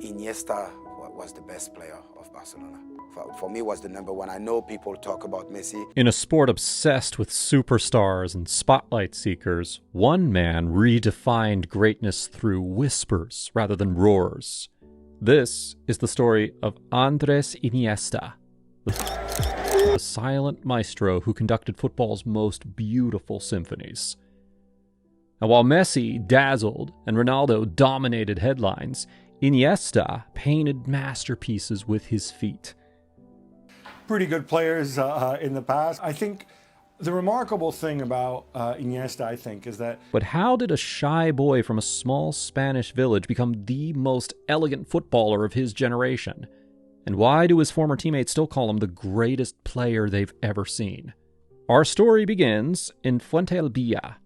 Iniesta was the best player of Barcelona. For me, was the number one. I know people talk about Messi. In a sport obsessed with superstars and spotlight seekers, one man redefined greatness through whispers rather than roars. This is the story of Andrés Iniesta, the silent maestro who conducted football's most beautiful symphonies. And while Messi dazzled and Ronaldo dominated headlines, Iniesta painted masterpieces with his feet. Pretty good players in the past. I think the remarkable thing about Iniesta, I think, is that... But how did a shy boy from a small Spanish village become the most elegant footballer of his generation? And why do his former teammates still call him the greatest player they've ever seen? Our story begins in Fuentealbilla,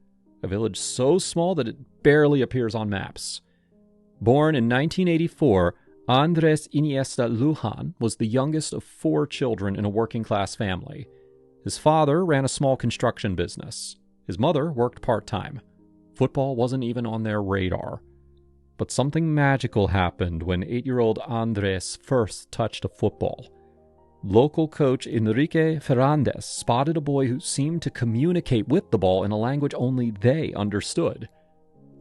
a village so small that it barely appears on maps. Born in 1984, Andrés Iniesta Lujan was the youngest of 4 children in a working-class family. His father ran a small construction business. His mother worked part-time. Football wasn't even on their radar. But something magical happened when 8-year-old Andrés first touched a football. Local coach Enrique Fernández spotted a boy who seemed to communicate with the ball in a language only they understood.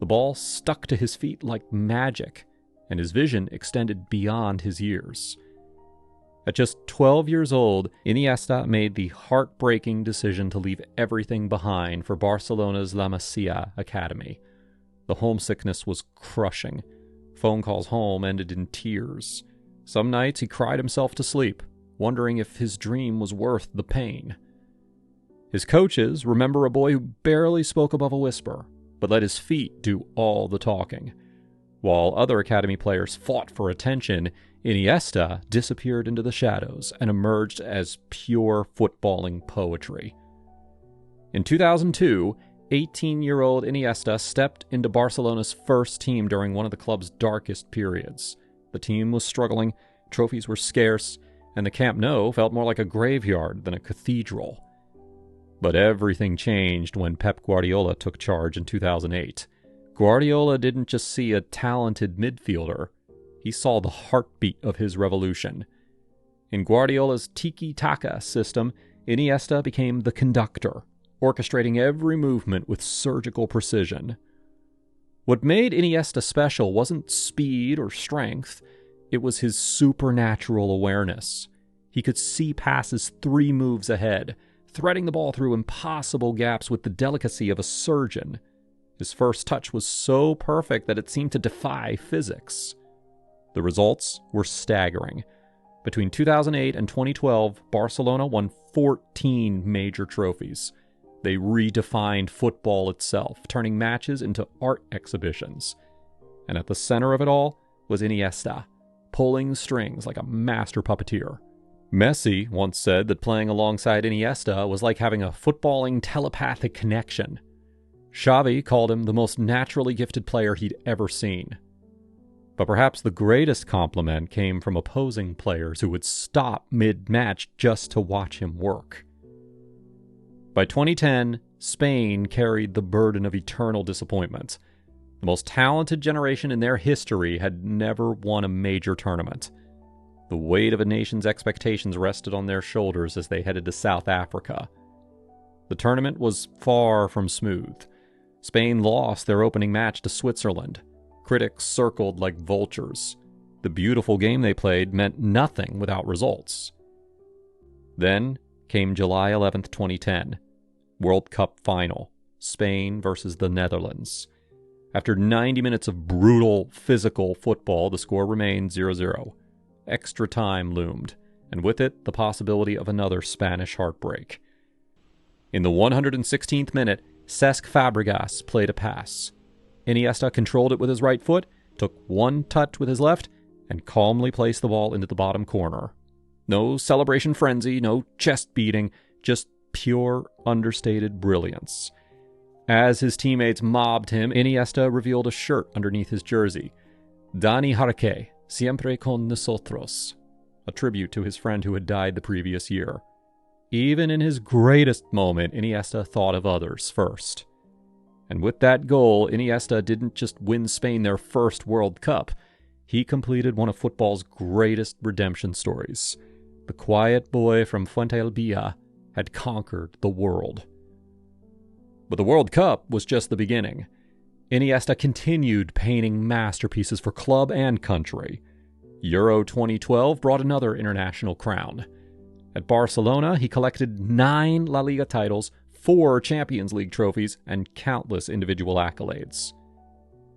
The ball stuck to his feet like magic, and his vision extended beyond his years. At just 12 years old, Iniesta made the heartbreaking decision to leave everything behind for Barcelona's La Masia academy. The homesickness was crushing. Phone calls home ended in tears. Some nights he cried himself to sleep, wondering if his dream was worth the pain. His coaches remember a boy who barely spoke above a whisper, but let his feet do all the talking. While other academy players fought for attention, Iniesta disappeared into the shadows and emerged as pure footballing poetry. In 2002, 18-year-old Iniesta stepped into Barcelona's first team during one of the club's darkest periods. The team was struggling, trophies were scarce, and the Camp Nou felt more like a graveyard than a cathedral. But everything changed when Pep Guardiola took charge in 2008. Guardiola didn't just see a talented midfielder, he saw the heartbeat of his revolution. In Guardiola's Tiki-Taka system, Iniesta became the conductor, orchestrating every movement with surgical precision. What made Iniesta special wasn't speed or strength, it was his supernatural awareness. He could see passes 3 moves ahead, threading the ball through impossible gaps with the delicacy of a surgeon. His first touch was so perfect that it seemed to defy physics. The results were staggering. Between 2008 and 2012, Barcelona won 14 major trophies. They redefined football itself, turning matches into art exhibitions. And at the center of it all was Iniesta, pulling strings like a master puppeteer. Messi once said that playing alongside Iniesta was like having a footballing telepathic connection. Xavi called him the most naturally gifted player he'd ever seen. But perhaps the greatest compliment came from opposing players who would stop mid-match just to watch him work. By 2010, Spain carried the burden of eternal disappointment. The most talented generation in their history had never won a major tournament. The weight of a nation's expectations rested on their shoulders as they headed to South Africa. The tournament was far from smooth. Spain lost their opening match to Switzerland. Critics circled like vultures. The beautiful game they played meant nothing without results. Then came July 11th, 2010. World Cup final. Spain versus the Netherlands. After 90 minutes of brutal, physical football, the score remained 0-0. Extra time loomed, and with it, the possibility of another Spanish heartbreak. In the 116th minute, Cesc Fabregas played a pass. Iniesta controlled it with his right foot, took one touch with his left, and calmly placed the ball into the bottom corner. No celebration frenzy, no chest beating, just pure, understated brilliance. As his teammates mobbed him, Iniesta revealed a shirt underneath his jersey. Dani Jarque, siempre con nosotros, a tribute to his friend who had died the previous year. Even in his greatest moment, Iniesta thought of others first. And with that goal, Iniesta didn't just win Spain their first World Cup. he completed one of football's greatest redemption stories. The quiet boy from Fuentealbilla had conquered the world. But the World Cup was just the beginning. Iniesta continued painting masterpieces for club and country. Euro 2012 brought another international crown. At Barcelona, he collected 9 La Liga titles, 4 Champions League trophies, and countless individual accolades.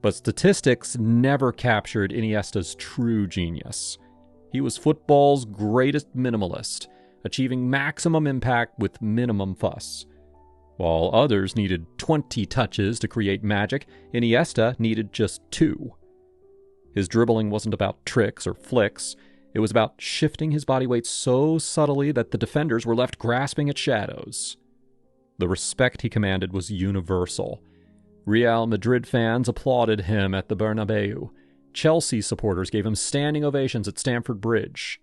But statistics never captured Iniesta's true genius. He was football's greatest minimalist, achieving maximum impact with minimum fuss. While others needed 20 touches to create magic, Iniesta needed just 2. His dribbling wasn't about tricks or flicks. It was about shifting his body weight so subtly that the defenders were left grasping at shadows. The respect he commanded was universal. Real Madrid fans applauded him at the Bernabeu. Chelsea supporters gave him standing ovations at Stamford Bridge.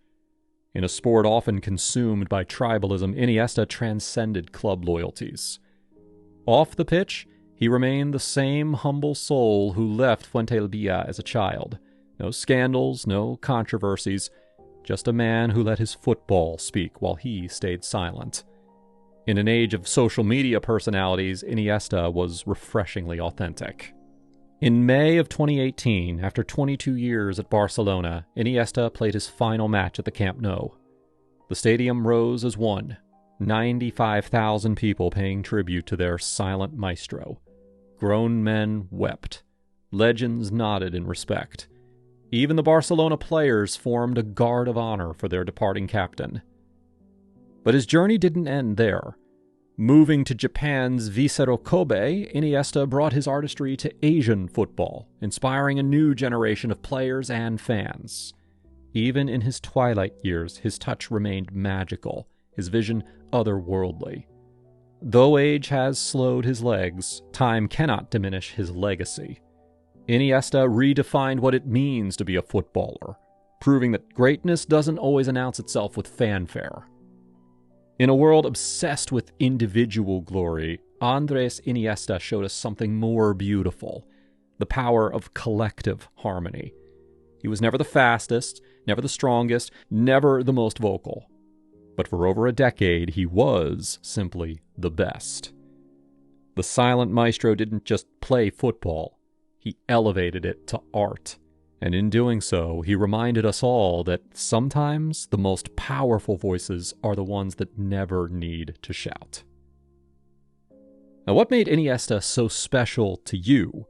In a sport often consumed by tribalism, Iniesta transcended club loyalties. Off the pitch, he remained the same humble soul who left Fuentealbilla as a child. No scandals, no controversies, just a man who let his football speak while he stayed silent. In an age of social media personalities, Iniesta was refreshingly authentic. In May of 2018, after 22 years at Barcelona, Iniesta played his final match at the Camp Nou. The stadium rose as one, 95,000 people paying tribute to their silent maestro. Grown men wept. Legends nodded in respect. Even the Barcelona players formed a guard of honor for their departing captain. But his journey didn't end there. Moving to Japan's Vissero Kobe, Iniesta brought his artistry to Asian football, inspiring a new generation of players and fans. Even in his twilight years, his touch remained magical, his vision otherworldly. Though age has slowed his legs, time cannot diminish his legacy. Iniesta redefined what it means to be a footballer, proving that greatness doesn't always announce itself with fanfare. In a world obsessed with individual glory, Andrés Iniesta showed us something more beautiful, the power of collective harmony. He was never the fastest, never the strongest, never the most vocal. But for over a decade, he was simply the best. The silent maestro didn't just play football, he elevated it to art. And in doing so, he reminded us all that sometimes the most powerful voices are the ones that never need to shout. Now, what made Iniesta so special to you?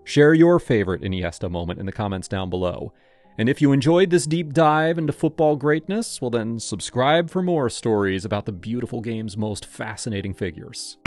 Share your favorite Iniesta moment in the comments down below. And if you enjoyed this deep dive into football greatness, well then subscribe for more stories about the beautiful game's most fascinating figures.